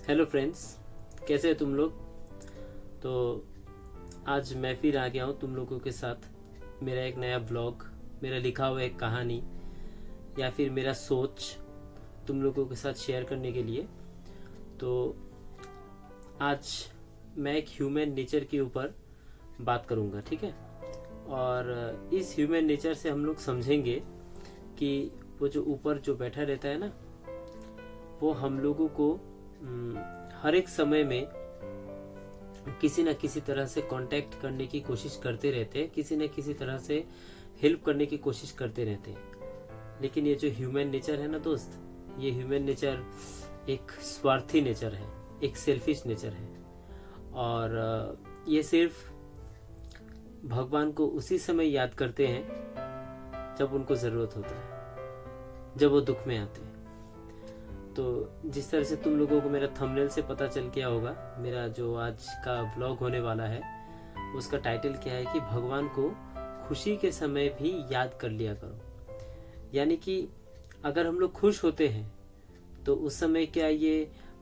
Hello friends, कैसे हैं तुम लोग। तो आज मैं फिर आ गया हूँ तुम लोगों के साथ मेरा एक नया ब्लॉग, मेरा लिखा हुआ एक कहानी या फिर मेरा सोच तुम लोगों के साथ शेयर करने के लिए। तो आज मैं एक ह्यूमन नेचर के ऊपर बात करूँगा, ठीक है। और इस ह्यूमन नेचर से हम लोग समझेंगे कि वो जो ऊपर जो बैठा रहता है ना, वो हम लोगों को हर एक समय में किसी न किसी तरह से कांटेक्ट करने की कोशिश करते रहते हैं, किसी न किसी तरह से हेल्प करने की कोशिश करते रहते हैं। लेकिन ये जो ह्यूमन नेचर है ना दोस्त, ये ह्यूमन नेचर एक स्वार्थी नेचर है, एक सेल्फिश नेचर है। और ये सिर्फ भगवान को उसी समय याद करते हैं जब उनको ज़रूरत होता है, जब वो दुख में आते हैं। तो जिस तरह से तुम लोगों को मेरा थंबनेल से पता चल गया होगा, मेरा जो आज का ब्लॉग होने वाला है उसका टाइटल क्या है कि भगवान को खुशी के समय भी याद कर लिया करो। यानी कि अगर हम लोग खुश होते हैं तो उस समय क्या ये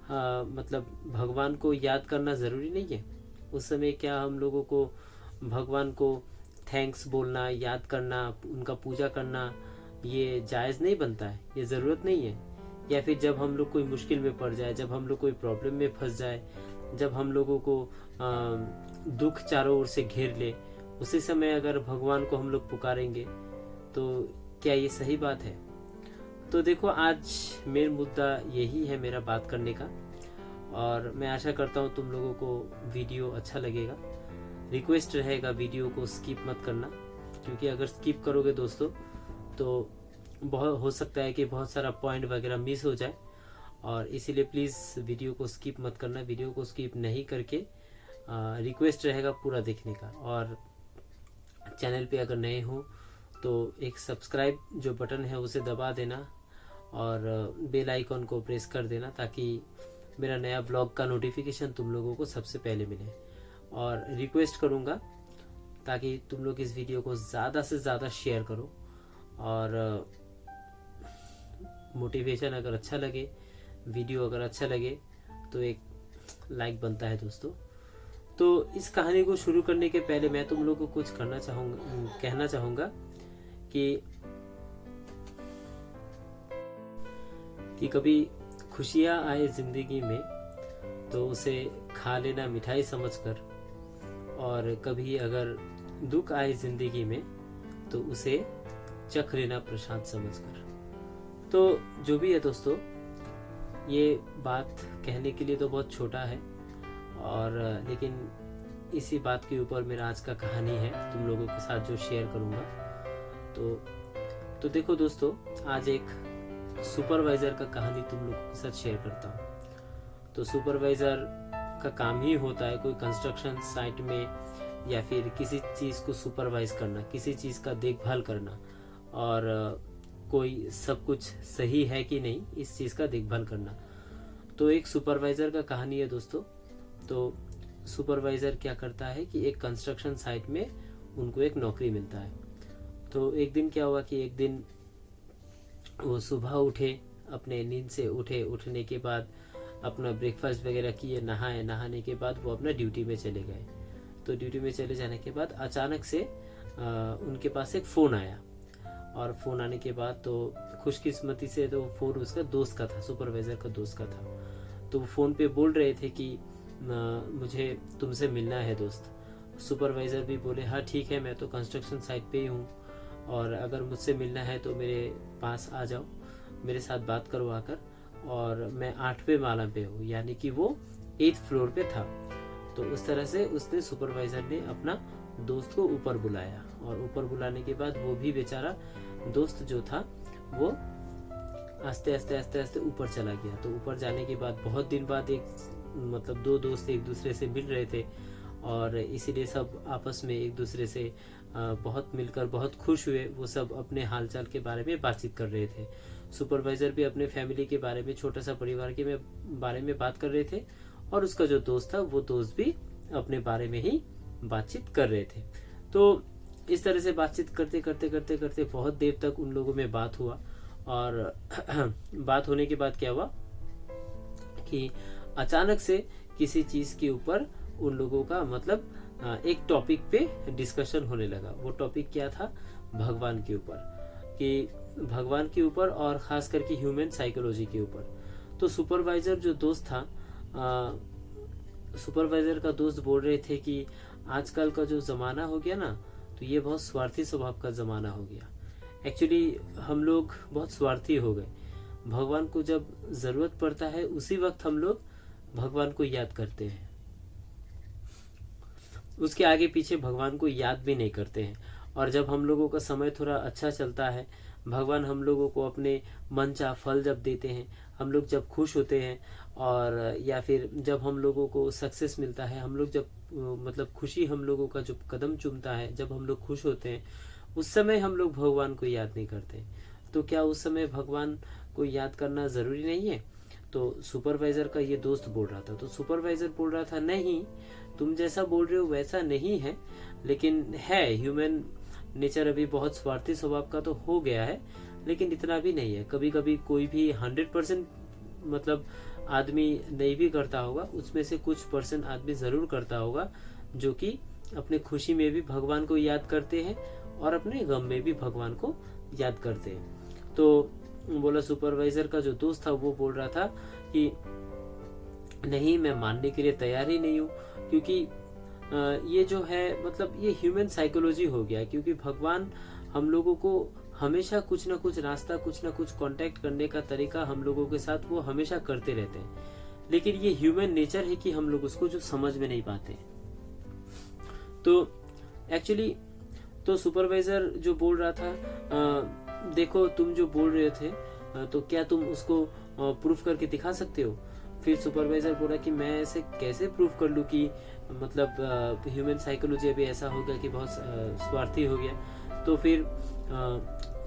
मतलब भगवान को याद करना ज़रूरी नहीं है। उस समय क्या हम लोगों को भगवान को थैंक्स बोलना, याद करना, उनका पूजा करना ये जायज़ नहीं बनता है, ये ज़रूरत नहीं है। या फिर जब हम लोग कोई मुश्किल में पड़ जाए, जब हम लोग कोई प्रॉब्लम में फंस जाए, जब हम लोगों को दुख चारों ओर से घेर ले, उसी समय अगर भगवान को हम लोग पुकारेंगे तो क्या ये सही बात है। तो देखो, आज मेन मुद्दा यही है मेरा बात करने का। और मैं आशा करता हूँ तुम लोगों को वीडियो अच्छा लगेगा। रिक्वेस्ट रहेगा वीडियो को स्किप मत करना, क्योंकि अगर स्किप करोगे दोस्तों तो बहुत हो सकता है कि बहुत सारा पॉइंट वगैरह मिस हो जाए। और इसीलिए प्लीज़ वीडियो को स्किप मत करना। वीडियो को स्किप नहीं करके रिक्वेस्ट रहेगा पूरा देखने का। और चैनल पे अगर नए हो तो एक सब्सक्राइब जो बटन है उसे दबा देना और बेल आइकॉन को प्रेस कर देना, ताकि मेरा नया ब्लॉग का नोटिफिकेशन तुम लोगों को सबसे पहले मिले। और रिक्वेस्ट करूँगा ताकि तुम लोग इस वीडियो को ज़्यादा से ज़्यादा शेयर करो। और मोटिवेशन अगर अच्छा लगे, वीडियो अगर अच्छा लगे तो एक लाइक बनता है दोस्तों। तो इस कहानी को शुरू करने के पहले मैं तुम लोगों को कुछ कहना चाहूँगा कि कभी खुशियाँ आए ज़िंदगी में तो उसे खा लेना मिठाई समझकर, और कभी अगर दुख आए ज़िंदगी में तो उसे चख लेना प्रसाद समझकर। तो जो भी है दोस्तों, ये बात कहने के लिए तो बहुत छोटा है, और लेकिन इसी बात के ऊपर मेरा आज का कहानी है तुम लोगों के साथ जो शेयर करूँगा। तो देखो दोस्तों, आज एक सुपरवाइज़र का कहानी तुम लोगों के साथ शेयर करता हूँ। तो सुपरवाइज़र का काम ही होता है कोई कंस्ट्रक्शन साइट में या फिर किसी चीज़ को सुपरवाइज करना, किसी चीज़ का देखभाल करना, और कोई सब कुछ सही है कि नहीं इस चीज़ का देखभाल करना। तो एक सुपरवाइज़र का कहानी है दोस्तों। तो सुपरवाइज़र क्या करता है कि एक कंस्ट्रक्शन साइट में उनको एक नौकरी मिलता है। तो एक दिन क्या हुआ कि एक दिन वो सुबह उठे, अपने नींद से उठने के बाद अपना ब्रेकफास्ट वगैरह किए, नहाने के बाद वो अपना ड्यूटी में चले गए। तो ड्यूटी में चले जाने के बाद अचानक से उनके पास एक फ़ोन आया। और फ़ोन आने के बाद तो खुशकिस्मती से तो फ़ोन उसका दोस्त का था, सुपरवाइज़र का दोस्त का था। तो वो फ़ोन पे बोल रहे थे कि मुझे तुमसे मिलना है दोस्त। सुपरवाइज़र भी बोले हाँ ठीक है, मैं तो कंस्ट्रक्शन साइट पे ही हूँ, और अगर मुझसे मिलना है तो मेरे पास आ जाओ, मेरे साथ बात करो आकर। और मैं 8वें माला पे हूँ, यानी कि वो 8th फ्लोर पे था। तो उस तरह से उसने सुपरवाइज़र ने अपना दोस्त को ऊपर बुलाया, और ऊपर बुलाने के बाद वो भी बेचारा दोस्त जो था वो आस्ते आस्ते ऊपर चला गया। तो ऊपर जाने के बाद बहुत दिन बाद दो दोस्त एक दूसरे से मिल रहे थे, और इसीलिए सब आपस में एक दूसरे से बहुत मिलकर बहुत खुश हुए। वो सब अपने हालचाल के बारे में बातचीत कर रहे थे। सुपरवाइज़र भी अपने फैमिली के बारे में, छोटा सा परिवार के बारे में बात कर रहे थे, और उसका जो दोस्त था वो दोस्त भी अपने बारे में ही बातचीत कर रहे थे। तो इस तरह से बातचीत करते बहुत देर तक उन लोगों में बात हुआ। और बात होने के बाद क्या हुआ कि अचानक से किसी चीज के ऊपर उन लोगों का मतलब एक टॉपिक पे डिस्कशन होने लगा। वो टॉपिक क्या था? भगवान के ऊपर, कि भगवान के ऊपर और खास करके ह्यूमन साइकोलॉजी के ऊपर। तो सुपरवाइजर जो दोस्त था, सुपरवाइजर का दोस्त बोल रहे थे कि आजकल का जो जमाना हो गया ना, तो ये बहुत स्वार्थी स्वभाव का जमाना हो गया। एक्चुअली हम लोग बहुत स्वार्थी हो गए। भगवान को जब जरूरत पड़ता है उसी वक्त हम लोग भगवान को याद करते हैं, उसके आगे पीछे भगवान को याद भी नहीं करते हैं। और जब हम लोगों का समय थोड़ा अच्छा चलता है, भगवान हम लोगों को अपने मन चाह फल जब देते हैं, हम लोग जब खुश होते हैं, और या फिर जब हम लोगों को सक्सेस मिलता है, हम लोग जब मतलब खुशी हम लोगों का जो कदम चूमता है, जब हम लोग खुश होते हैं, उस समय हम लोग भगवान को याद नहीं करते। तो क्या उस समय भगवान को याद करना जरूरी नहीं है? तो सुपरवाइजर का ये दोस्त बोल रहा था। तो सुपरवाइजर बोल रहा था, नहीं, तुम जैसा बोल रहे हो वैसा नहीं है, लेकिन है ह्यूमन नेचर अभी बहुत स्वार्थी स्वभाव का तो हो गया है, लेकिन इतना भी नहीं है। कभी कभी कोई भी 100% मतलब आदमी नहीं भी करता होगा, उसमें से कुछ % आदमी जरूर करता होगा, जो कि अपने खुशी में भी भगवान को याद करते हैं और अपने गम में भी भगवान को याद करते हैं। तो बोला सुपरवाइजर का जो दोस्त था वो बोल रहा था कि नहीं, मैं मानने के लिए तैयार ही नहीं हूँ, क्योंकि ये जो है मतलब ये ह्यूमन साइकोलॉजी हो गया। क्योंकि भगवान हम लोगों को हमेशा कुछ ना कुछ रास्ता, कुछ ना कुछ कांटेक्ट करने का तरीका हम लोगों के साथ वो हमेशा करते रहते हैं, लेकिन ये ह्यूमन नेचर है कि हम लोग उसको जो समझ में नहीं पाते। तो एक्चुअली तो सुपरवाइजर जो बोल रहा था, देखो तुम जो बोल रहे थे, तो क्या तुम उसको प्रूफ करके दिखा सकते हो? फिर सुपरवाइजर बोला कि मैं ऐसे कैसे प्रूफ कर लूं कि मतलब ह्यूमन साइकोलॉजी अभी ऐसा हो गया कि बहुत स्वार्थी हो गया। तो फिर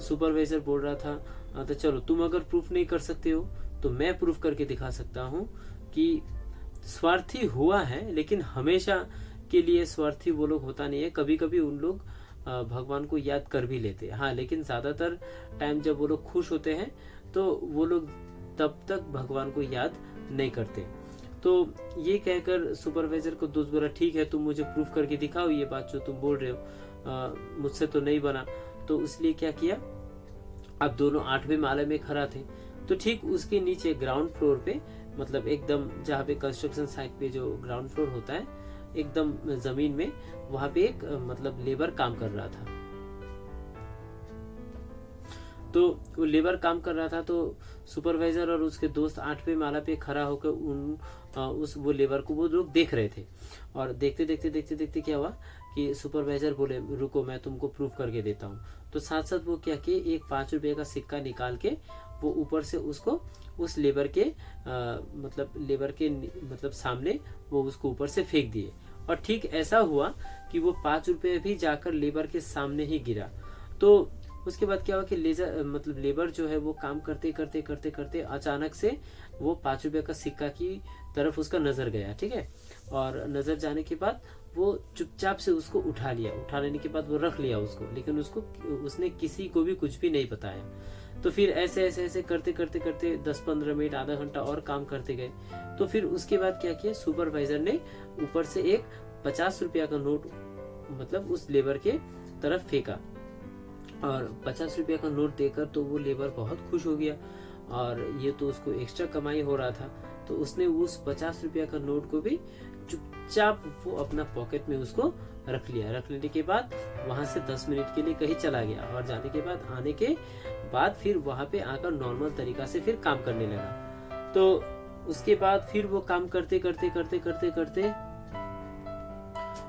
सुपरवाइजर बोल रहा था, तो चलो तुम अगर प्रूफ नहीं कर सकते हो तो मैं प्रूफ करके दिखा सकता हूँ कि स्वार्थी हुआ है, लेकिन हमेशा के लिए स्वार्थी वो लोग होता नहीं है। कभी कभी उन लोग भगवान को याद कर भी लेते हैं, हाँ, लेकिन ज्यादातर टाइम जब वो लोग खुश होते हैं तो वो लोग तब तक भगवान को याद नहीं करते। तो ये कहकर सुपरवाइजर को दोस्त बोला, ठीक है, तुम मुझे प्रूफ करके दिखाओ ये बात जो तुम बोल रहे हो, मुझसे तो नहीं बना। तो इसलिए क्या किया, अब दोनों 8वें माले में खड़ा थे। तो ठीक उसके नीचे ग्राउंड फ्लोर पे, मतलब एकदम जहाँ पे कंस्ट्रक्शन साइट पे जो ग्राउंड फ्लोर होता है, एकदम जमीन में, वहां पे एक मतलब लेबर काम कर रहा था। तो वो लेबर काम कर रहा था, तो सुपरवाइजर और उसके दोस्त 8वें माला पे खड़ा होकर उस वो लेबर को वो लोग देख रहे थे। और देखते देखते देखते देखते क्या हुआ कि सुपरवाइजर बोले, रुको मैं तुमको प्रूफ करके देता हूँ। तो साथ साथ वो क्या किए, एक 5 रुपए का सिक्का निकाल के वो ऊपर से उसको उस लेबर के मतलब सामने वो उसको ऊपर से फेंक दिए। और ठीक ऐसा हुआ कि वो 5 रुपए भी जाकर लेबर के सामने ही गिरा। तो उसके बाद क्या हुआ कि लेबर जो है वो काम करते करते करते करते अचानक से वो 5 रुपए का सिक्का की तरफ उसका नजर गया, ठीक है। और नजर जाने के बाद वो चुपचाप से उसको उठा लिया। उठा लेने के बाद वो रख लिया उसको, लेकिन उसने किसी को भी कुछ भी नहीं बताया। तो फिर ऐसे ऐसे ऐसे करते करते करते 10-15 मिनट, आधा घंटा और काम करते गए। तो फिर उसके बाद क्या किया, सुपरवाइजर ने ऊपर से एक 50 रुपया का नोट मतलब उस लेबर के तरफ फेंका। और 50 रुपया का नोट देकर तो वो लेबर बहुत खुश हो गया, और ये तो उसको एक्स्ट्रा कमाई हो रहा था। तो उसने उस 50 रुपया का नोट को भी चुपचाप वो अपना पॉकेट में उसको रख लिया। रख लेने के बाद वहां से 10 मिनट के लिए कहीं चला गया, और जाने के बाद आने के बाद फिर वहां पे आकर नॉर्मल तरीका से फिर काम करने लगा। तो उसके बाद फिर वो काम करते करते करते करते करते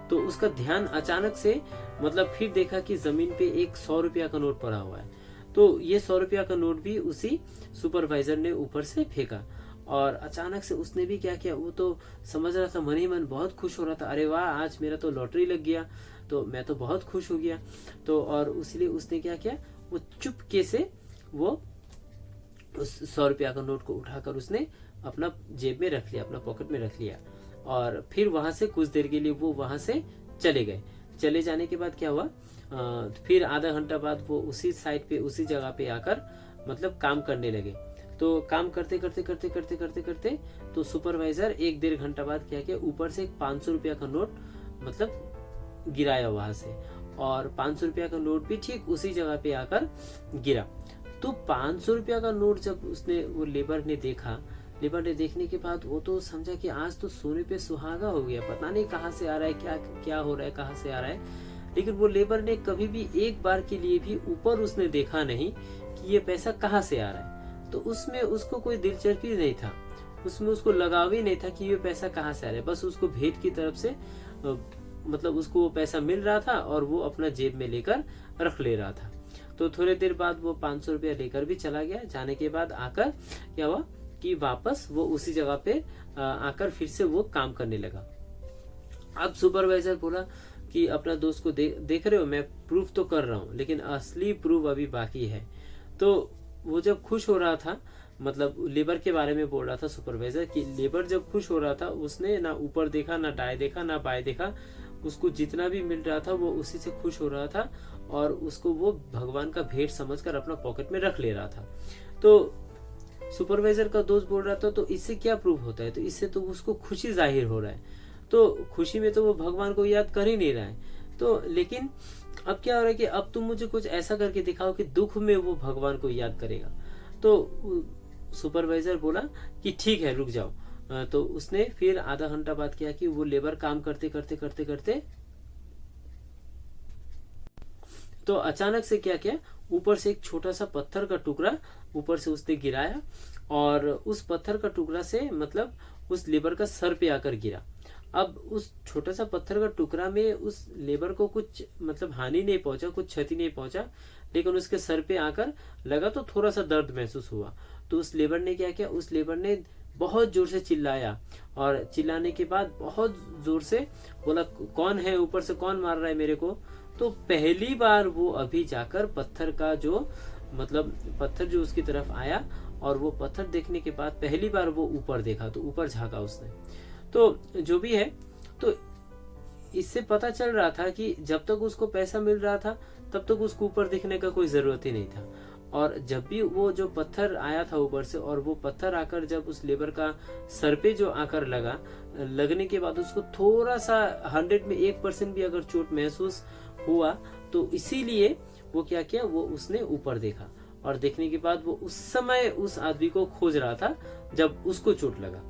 तो उसका ध्यान अचानक से मतलब फिर देखा कि जमीन पे एक 100 रुपया का नोट पड़ा हुआ है। तो ये 100 रुपया का नोट भी उसी सुपरवाइजर ने ऊपर से फेंका। और अचानक से उसने भी क्या किया, वो तो समझ रहा था, मन ही मन बहुत खुश हो रहा था, अरे वाह, आज मेरा तो लॉटरी लग गया, तो मैं तो बहुत खुश हो गया। तो और इसलिए उसने क्या किया, वो चुपके से वो उस 100 रुपया का नोट को उठाकर उसने अपना जेब में रख लिया, अपना पॉकेट में रख लिया। और फिर वहां से कुछ देर के लिए वो वहां से चले गए। चले जाने के बाद क्या हुआ, फिर आधा घंटा बाद वो उसी साइड पे, उसी जगह पे आकर मतलब काम करने लगे। तो काम करते करते करते करते करते करते तो सुपरवाइजर 1-1.5 घंटा बाद क्या किया, ऊपर से एक 500 रुपया का नोट मतलब गिराया वहां से, और 500 रुपया का नोट भी ठीक उसी जगह पे आकर गिरा। तो 500 रुपया का नोट जब उसने वो लेबर ने देखा, लेबर ने देखने के बाद वो तो समझा कि आज तो सोने पे सुहागा हो गया, पता नहीं कहाँ से आ रहा है, क्या क्या हो रहा है, कहाँ से आ रहा है। लेकिन वो लेबर ने कभी भी एक बार के लिए भी ऊपर उसने देखा नहीं कि ये पैसा कहाँ से आ रहा है। तो उसमें उसको कोई दिलचस्पी नहीं था, उसमें उसको लगाव ही नहीं था कि ये पैसा कहाँ से आ रहा है। बस उसको भेद की तरफ से मतलब उसको वो पैसा मिल रहा था और वो अपना जेब में लेकर रख ले रहा था। तो थोड़ी देर बाद वो 500 रुपया लेकर भी चला गया। जाने के बाद आकर क्या हुआ कि वापस वो उसी जगह पे आकर फिर से वो काम करने लगा। अब सुपरवाइजर बोला कि अपना दोस्त को देख रहे हो, मैं प्रूफ तो कर रहा हूँ, लेकिन असली प्रूफ अभी बाकी है। तो वो जब खुश हो रहा था, मतलब लेबर के बारे में बोल रहा था सुपरवाइजर कि लेबर जब खुश हो रहा था, उसने ना ऊपर देखा, ना दाएं देखा, ना बाएं देखा, उसको जितना भी मिल रहा था वो उसी से खुश हो रहा था और उसको वो भगवान का भेंट समझकर अपना पॉकेट में रख ले रहा था। तो सुपरवाइजर का दोस्त बोल रहा था तो इससे क्या प्रूफ होता है, तो इससे तो उसको खुशी जाहिर हो रहा है, तो खुशी में तो वो भगवान को याद कर ही नहीं रहा है। तो लेकिन अब क्या हो रहा है कि अब तुम मुझे कुछ ऐसा करके दिखाओ कि दुख में वो भगवान को याद करेगा। तो सुपरवाइजर बोला कि ठीक है, रुक जाओ। तो उसने फिर आधा घंटा बाद किया कि वो लेबर काम करते करते करते करते तो अचानक से क्या किया, ऊपर से एक छोटा सा पत्थर का टुकड़ा ऊपर से उसने गिराया और उस पत्थर का टुकड़ा से मतलब उस लेबर का सर पे आकर गिरा। अब उस छोटा सा पत्थर का टुकड़ा में उस लेबर को कुछ मतलब हानि नहीं पहुंचा, कुछ क्षति नहीं पहुंचा, लेकिन उसके सर पे आकर लगा तो थोड़ा सा दर्द महसूस हुआ। तो उस लेबर ने क्या किया, उस लेबर ने बहुत जोर से चिल्लाया और चिल्लाने के बाद बहुत जोर से बोला, कौन है ऊपर से, कौन मार रहा है मेरे को। तो पहली बार वो अभी जाकर पत्थर का जो मतलब पत्थर जो उसकी तरफ आया और वो पत्थर देखने के बाद पहली बार वो ऊपर देखा, तो ऊपर झांका उसने। तो जो भी है, तो इससे पता चल रहा था कि जब तक उसको पैसा मिल रहा था तब तक उसको ऊपर देखने का कोई जरूरत ही नहीं था। और जब भी वो जो पत्थर आया था ऊपर से और वो पत्थर आकर जब उस लेबर का सर पे जो आकर लगा, लगने के बाद उसको थोड़ा सा 100 में 1% भी अगर चोट महसूस हुआ, तो इसीलिए वो क्या किया, वो उसने ऊपर देखा और देखने के बाद वो उस समय उस आदमी को खोज रहा था जब उसको चोट लगा।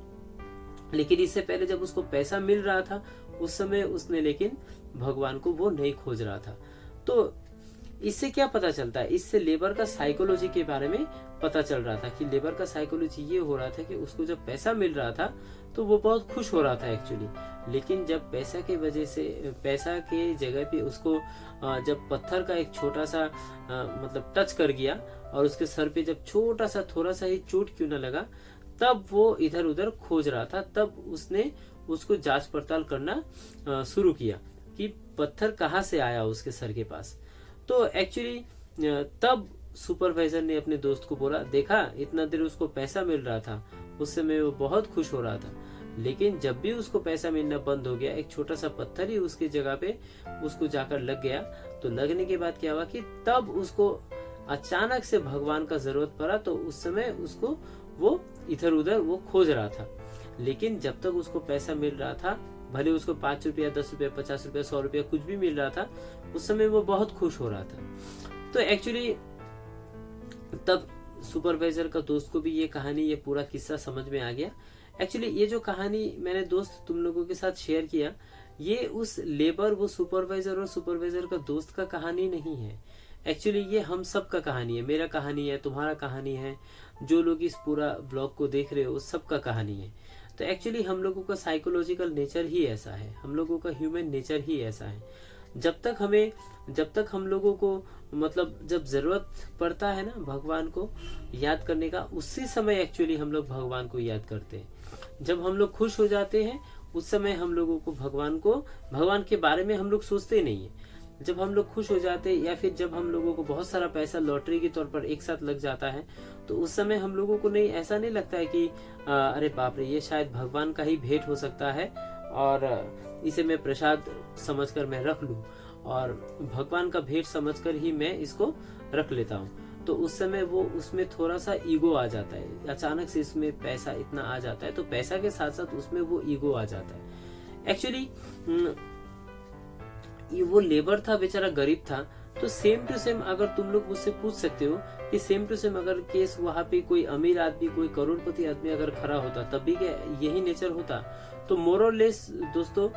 लेकिन इससे पहले जब उसको पैसा मिल रहा था उस समय उसने लेकिन भगवान को वो नहीं खोज रहा था। तो इससे क्या पता चलता है, इससे लेबर का साइकोलॉजी के बारे में पता चल रहा था कि लेबर का साइकोलॉजी ये हो रहा था कि उसको जब पैसा मिल रहा था तो वो बहुत खुश हो रहा था एक्चुअली, लेकिन जब पैसा के वजह से पैसा के जगह पे उसको जब पत्थर का एक छोटा सा मतलब टच कर गया और उसके सर पे जब छोटा सा थोड़ा सा ही चोट क्यों न लगा, तब वो इधर उधर खोज रहा था। तब उसने उसको जांच पड़ताल करना शुरू किया कि पत्थर कहाँ से आया उसके सर के पास। तो एक्चुअली तब सुपरवाइजर ने अपने दोस्त को बोला, देखा इतना देर उसको पैसा मिल रहा था, उस समय वो बहुत खुश हो रहा था, लेकिन जब भी उसको पैसा मिलना बंद हो गया, एक छोटा सा पत्थर ही उसकी जगह पे उसको जाकर लग गया। तो लगने के बाद क्या हुआ कि तब उसको अचानक से भगवान का जरूरत पड़ा, तो उस समय उसको वो इधर उधर वो खोज रहा था। लेकिन जब तक उसको पैसा मिल रहा था, भले उसको 5 रुपया 10 रुपया 50 रुपया 100 रुपया कुछ भी मिल रहा था, उस समय वो बहुत खुश हो रहा था। तो एक्चुअली तब सुपरवाइजर का दोस्त को भी ये कहानी, ये पूरा किस्सा समझ में आ गया। एक्चुअली ये जो कहानी मैंने दोस्त तुम लोगों के साथ शेयर किया, ये उस लेबर, वो सुपरवाइजर और सुपरवाइजर का दोस्त का कहानी नहीं है। एक्चुअली ये हम सब का कहानी है, मेरा कहानी है, तुम्हारा कहानी है, जो लोग इस पूरा ब्लॉग को देख रहे हो उस सब का कहानी है। तो एक्चुअली हम लोगों का साइकोलॉजिकल नेचर ही ऐसा है, हम लोगों का ह्यूमन नेचर ही ऐसा है। जब तक हम लोगों को मतलब जब जरूरत पड़ता है ना भगवान को याद करने का, उसी समय एक्चुअली हम लोग भगवान को याद करते हैं। जब हम लोग खुश हो जाते हैं उस समय हम लोगों को भगवान के बारे में हम लोग सोचते नहीं है। जब हम लोग खुश हो जाते हैं या फिर जब हम लोगों को बहुत सारा पैसा लॉटरी के तौर पर एक साथ लग जाता है, तो उस समय हम लोगों को ऐसा नहीं लगता है कि अरे बाप रे, ये शायद भगवान का ही भेंट हो सकता है और इसे मैं प्रसाद समझकर मैं रख लूं और भगवान का भेंट समझकर ही मैं इसको रख लेता हूं। तो उस समय वो उसमें थोड़ा सा ईगो आ जाता है। अचानक से इसमें पैसा इतना आ जाता है तो पैसा के साथ साथ उसमें वो ईगो आ जाता है। एक्चुअली वो लेबर था, बेचारा गरीब था। तो सेम टू सेम अगर तुम लोग मुझसे पूछ सकते हो कि सेम टू सेम अगर केस वहां पे कोई अमीर आदमी, कोई करोड़पति आदमी अगर खड़ा होता तब भी क्या यही नेचर होता? तो मोर और लेस दोस्तों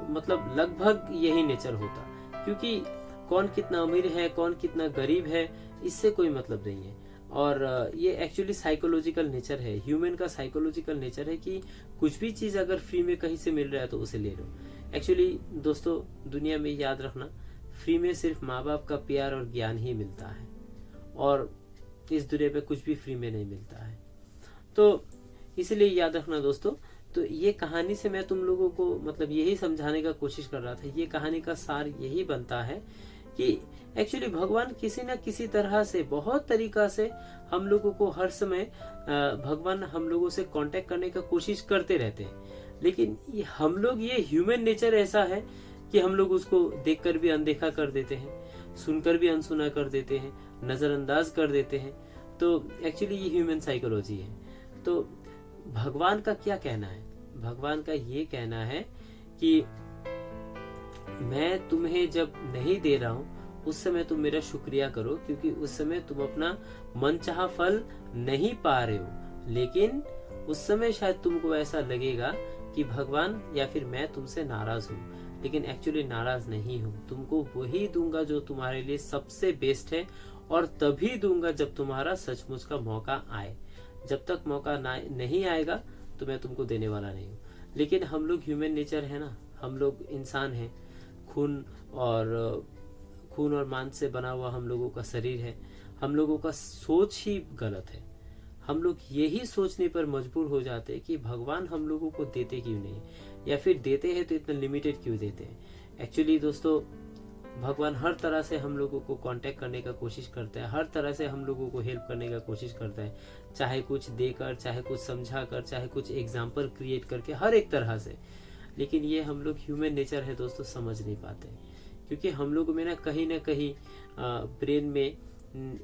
मतलब लगभग यही नेचर होता, क्योंकि कौन कितना अमीर है, कौन कितना गरीब है, इससे कोई मतलब नहीं है। और ये एक्चुअली साइकोलॉजिकल नेचर है, ह्यूमन का साइकोलॉजिकल नेचर है कि कुछ भी चीज अगर फ्री में कहीं से मिल रहा है तो उसे ले लो। एक्चुअली दोस्तों दुनिया में याद रखना, फ्री में सिर्फ माँ बाप का प्यार और ज्ञान ही मिलता है, और इस दुनिया पे कुछ भी फ्री में नहीं मिलता है। तो इसलिए याद रखना दोस्तों। तो ये कहानी से मैं तुम लोगों को मतलब यही समझाने का कोशिश कर रहा था। ये कहानी का सार यही बनता है कि एक्चुअली भगवान किसी न किसी तरह से, बहुत तरीका से हम लोगों को हर समय भगवान हम लोगों से कांटेक्ट करने का कोशिश करते रहते हैं। लेकिन हम लोग, ये ह्यूमन नेचर ऐसा है कि हम लोग उसको देखकर भी अनदेखा कर देते हैं, सुनकर भी अनसुना कर देते हैं, नजरअंदाज कर देते हैं। तो एक्चुअली ये ह्यूमन साइकोलॉजी है। तो भगवान का क्या कहना है? भगवान का ये कहना है कि मैं तुम्हें जब नहीं दे रहा हूं उस समय तुम मेरा शुक्रिया करो, क्योंकि उस समय तुम अपना मनचाहा फल नहीं पा रहे हो। लेकिन उस समय शायद तुमको ऐसा लगेगा कि भगवान या फिर मैं तुमसे नाराज हूँ, लेकिन एक्चुअली नाराज नहीं हूँ। तुमको वही दूंगा जो तुम्हारे लिए सबसे बेस्ट है, और तभी दूंगा जब तुम्हारा सचमुच का मौका आए। जब तक मौका नहीं आएगा तो मैं तुमको देने वाला नहीं हूँ। लेकिन हम लोग ह्यूमन नेचर है ना, हम लोग इंसान हैं, खून और मांस से बना हुआ हम लोगों का शरीर है। हम लोगों का सोच ही गलत है। हम लोग यही सोचने पर मजबूर हो जाते हैं कि भगवान हम लोगों को देते क्यों नहीं, या फिर देते हैं तो इतना लिमिटेड क्यों देते हैं। एक्चुअली दोस्तों भगवान हर तरह से हम लोगों को कांटेक्ट करने का कोशिश करता है, हर तरह से हम लोगों को हेल्प करने का कोशिश करता है, चाहे कुछ देकर, चाहे कुछ समझाकर, चाहे कुछ एग्जाम्पल क्रिएट करके, हर एक तरह से। लेकिन ये हम लोग ह्यूमन नेचर है दोस्तों, समझ नहीं पाते, क्योंकि हम लोग में ना कहीं ब्रेन में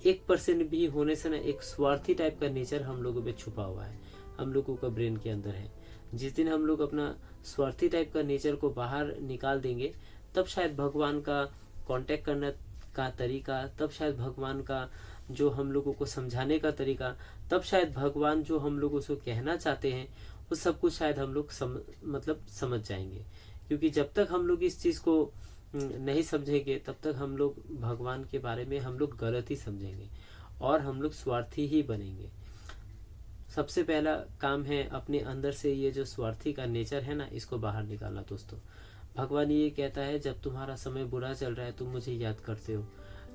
1% भी होने से ना एक स्वार्थी टाइप का नेचर हम लोगों में छुपा हुआ है, हम लोगों का ब्रेन के अंदर है। जिस दिन हम लोग अपना स्वार्थी टाइप का नेचर को बाहर निकाल देंगे, तब शायद भगवान का कांटेक्ट करने का तरीका, तब शायद भगवान का जो हम लोगों को समझाने का तरीका, तब शायद भगवान जो हम लोगों से कहना चाहते हैं वो सब कुछ शायद हम लोग समझ जाएंगे। क्योंकि जब तक हम लोग इस चीज को नहीं समझेंगे तब तक हम लोग भगवान के बारे में हम लोग गलत ही समझेंगे और हम लोग स्वार्थी ही बनेंगे। सबसे पहला काम है अपने अंदर से ये जो स्वार्थी का नेचर है ना, इसको बाहर निकालना दोस्तों। भगवान ये कहता है जब तुम्हारा समय बुरा चल रहा है तुम मुझे याद करते हो,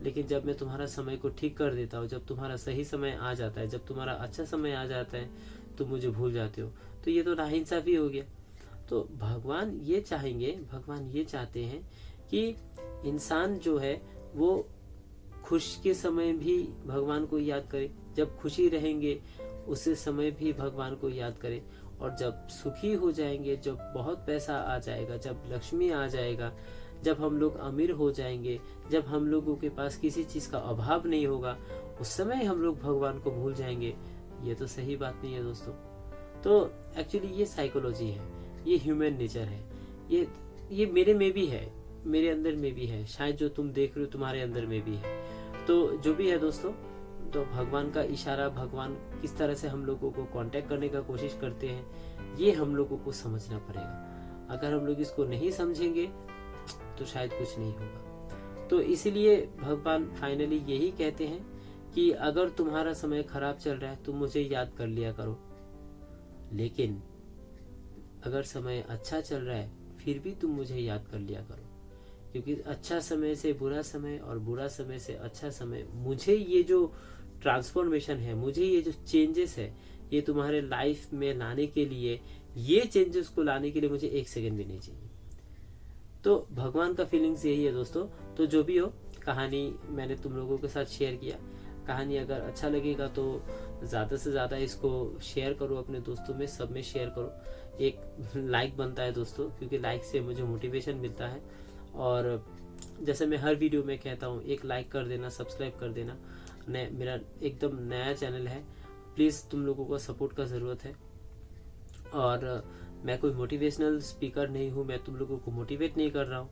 लेकिन जब मैं तुम्हारा समय को ठीक कर देता हूँ, जब तुम्हारा सही समय आ जाता है, जब तुम्हारा अच्छा समय आ जाता है, तुम मुझे भूल जाते हो। तो ये तो नाइंसाफी हो गया। तो भगवान ये चाहेंगे, भगवान ये चाहते हैं कि इंसान जो है वो खुश के समय भी भगवान को याद करे, जब खुशी रहेंगे उस समय भी भगवान को याद करे, और जब सुखी हो जाएंगे, जब बहुत पैसा आ जाएगा, जब लक्ष्मी आ जाएगा, जब हम लोग अमीर हो जाएंगे, जब हम लोगों के पास किसी चीज का अभाव नहीं होगा, उस समय हम लोग भगवान को भूल जाएंगे। ये तो सही बात नहीं है दोस्तों। तो एक्चुअली ये साइकोलॉजी है, ये ह्यूमन नेचर है, ये मेरे में भी है, मेरे अंदर में भी है, शायद जो तुम देख रहे हो तुम्हारे अंदर में भी है। तो जो भी है दोस्तों, तो भगवान का इशारा, भगवान किस तरह से हम लोगों को कांटेक्ट करने का कोशिश करते हैं, ये हम लोगों को समझना पड़ेगा। अगर हम लोग इसको नहीं समझेंगे तो शायद कुछ नहीं होगा। तो इसीलिए भगवान फाइनली यही कहते हैं कि अगर तुम्हारा समय खराब चल रहा है तुम मुझे याद कर लिया करो, लेकिन अगर समय अच्छा चल रहा है फिर भी तुम मुझे याद कर लिया करो, क्योंकि अच्छा समय से बुरा समय और बुरा समय से अच्छा समय, मुझे ये जो ट्रांसफॉर्मेशन है, मुझे ये जो चेंजेस है, ये तुम्हारे लाइफ में लाने के लिए, ये चेंजेस को लाने के लिए मुझे 1 सेकंड भी नहीं चाहिए। तो भगवान का फीलिंग्स यही है दोस्तों। तो जो भी हो, कहानी मैंने तुम लोगों के साथ शेयर किया। कहानी अगर अच्छा लगेगा तो ज़्यादा से ज़्यादा इसको शेयर करो, अपने दोस्तों में, सब में शेयर करो। एक लाइक बनता है दोस्तों, क्योंकि लाइक से मुझे मोटिवेशन मिलता है। और जैसे मैं हर वीडियो में कहता हूँ, एक लाइक कर देना, सब्सक्राइब कर देना, मेरा एकदम नया चैनल है, प्लीज़ तुम लोगों को सपोर्ट का ज़रूरत है। और मैं कोई मोटिवेशनल स्पीकर नहीं हूँ, मैं तुम लोगों को मोटिवेट नहीं कर रहा हूँ,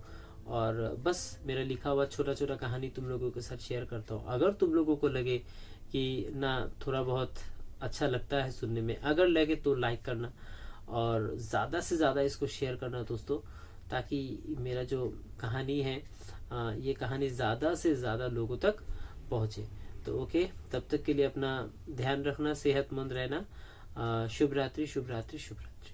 और बस मेरा लिखा हुआ छोटा छोटा कहानी तुम लोगों के साथ शेयर करता हूँ। अगर तुम लोगों को लगे कि ना थोड़ा बहुत अच्छा लगता है सुनने में, अगर लगे तो लाइक करना और ज़्यादा से ज़्यादा इसको शेयर करना दोस्तों, ताकि मेरा जो कहानी है ये कहानी ज़्यादा से ज़्यादा लोगों तक पहुँचे। तो ओके, तब तक के लिए अपना ध्यान रखना, सेहतमंद रहना। शुभ रात्रि, शुभ रात्रि, शुभ रात्रि।